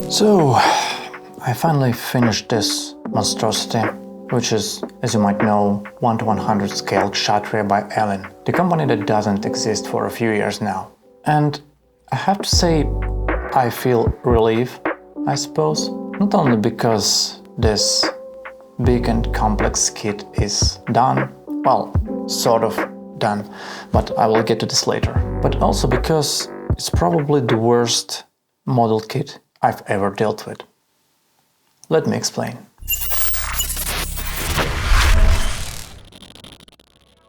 So, I finally finished this monstrosity, which is, as you might know, 1:100 scale Kshatriya by Elyn, the company that doesn't exist for a few years now. And I have to say, I feel relief, I suppose, not only because this big and complex kit is done, well, sort of done, but I will get to this later, but also because it's probably the worst model kit I've ever dealt with. Let me explain.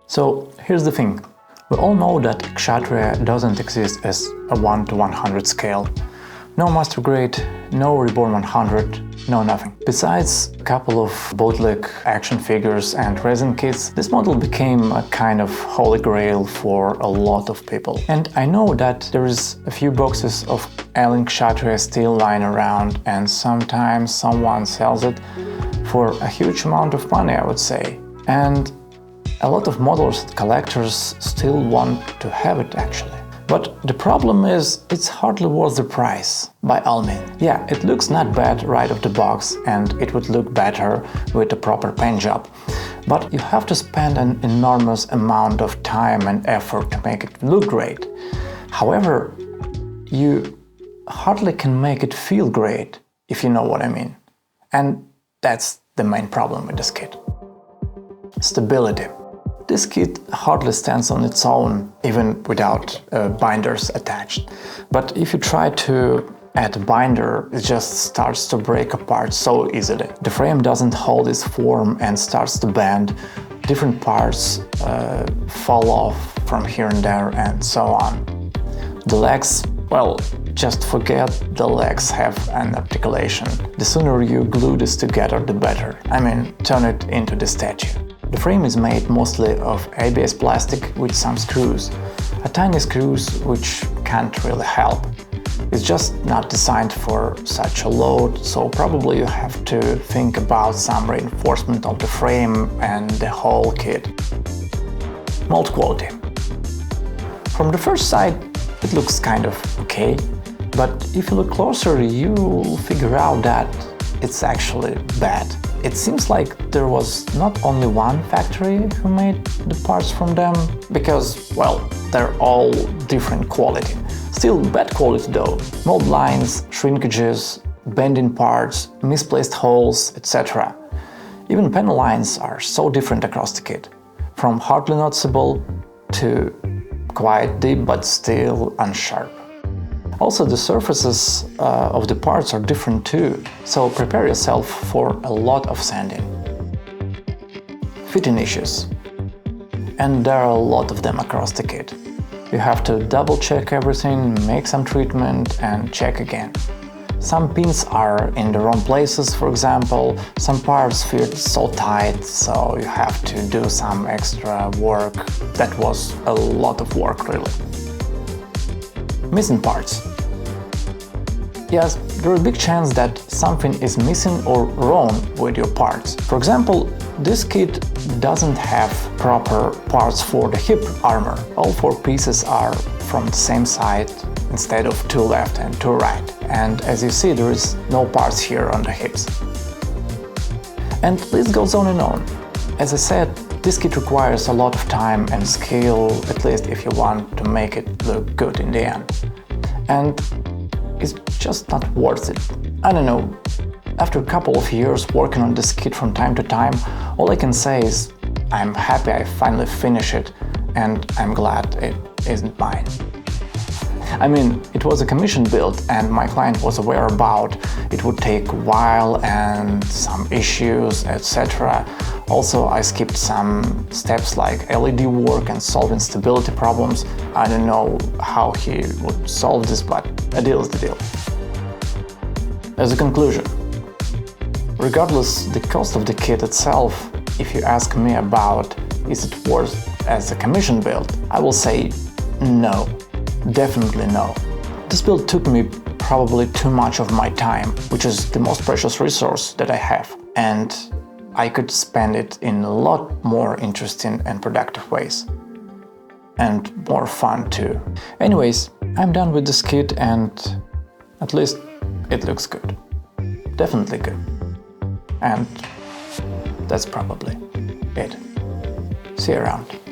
So here's the thing. We all know that Kshatriya doesn't exist as a 1:100 scale. No master grade, no reborn 100, no nothing. Besides a couple of bootleg action figures and resin kits, this model became a kind of holy grail for a lot of people. And I know that there is a few boxes of Elyn Kshatriya still lying around, and sometimes someone sells it for a huge amount of money, I would say. And a lot of modelers and collectors still want to have it actually. But the problem is, it's hardly worth the price, by all means. Yeah, it looks not bad right off the box, and it would look better with a proper paint job. But you have to spend an enormous amount of time and effort to make it look great. However, you hardly can make it feel great, if you know what I mean. And that's the main problem with this kit. Stability. This kit hardly stands on its own, even without binders attached. But if you try to add a binder, it just starts to break apart so easily. The frame doesn't hold its form and starts to bend. Different parts fall off from here and there, and so on. The legs, well, just forget the legs have an articulation. The sooner you glue this together, the better. I mean, turn it into the statue. The frame is made mostly of ABS plastic with some screws. A tiny screws which can't really help. It's just not designed for such a load, so probably you have to think about some reinforcement of the frame and the whole kit. Mold quality. From the first sight, it looks kind of okay, but if you look closer, you'll figure out that it's actually bad. It seems like there was not only one factory who made the parts from them, because, well, they're all different quality. Still bad quality though. Mold lines, shrinkages, bending parts, misplaced holes, etc. Even panel lines are so different across the kit, from hardly noticeable to quite deep but still unsharp. Also, the surfaces of the parts are different too, so prepare yourself for a lot of sanding. Fitting issues. And there are a lot of them across the kit. You have to double check everything, make some treatment and check again. Some pins are in the wrong places, for example, some parts fit so tight, so you have to do some extra work. That was a lot of work, really. Missing parts. Yes, there is a big chance that something is missing or wrong with your parts. For example, this kit doesn't have proper parts for the hip armor. All four pieces are from the same side instead of two left and two right. And as you see, there is no parts here on the hips. And the list goes on and on. As I said, this kit requires a lot of time and skill, at least if you want to make it look good in the end. And it's just not worth it. I don't know, after a couple of years working on this kit from time to time, all I can say is I'm happy I finally finished it, and I'm glad it isn't mine. I mean, it was a commission build and my client was aware about it would take a while and some issues, etc. Also, I skipped some steps like LED work and solving stability problems. I don't know how he would solve this, but a deal is the deal. As a conclusion, regardless the cost of the kit itself, if you ask me about is it worth as a commission build, I will say no. Definitely no. This build took me probably too much of my time, which is the most precious resource that I have, and I could spend it in a lot more interesting and productive ways. And more fun too. Anyways, I'm done with this kit and at least it looks good. Definitely good. And that's probably it. See you around.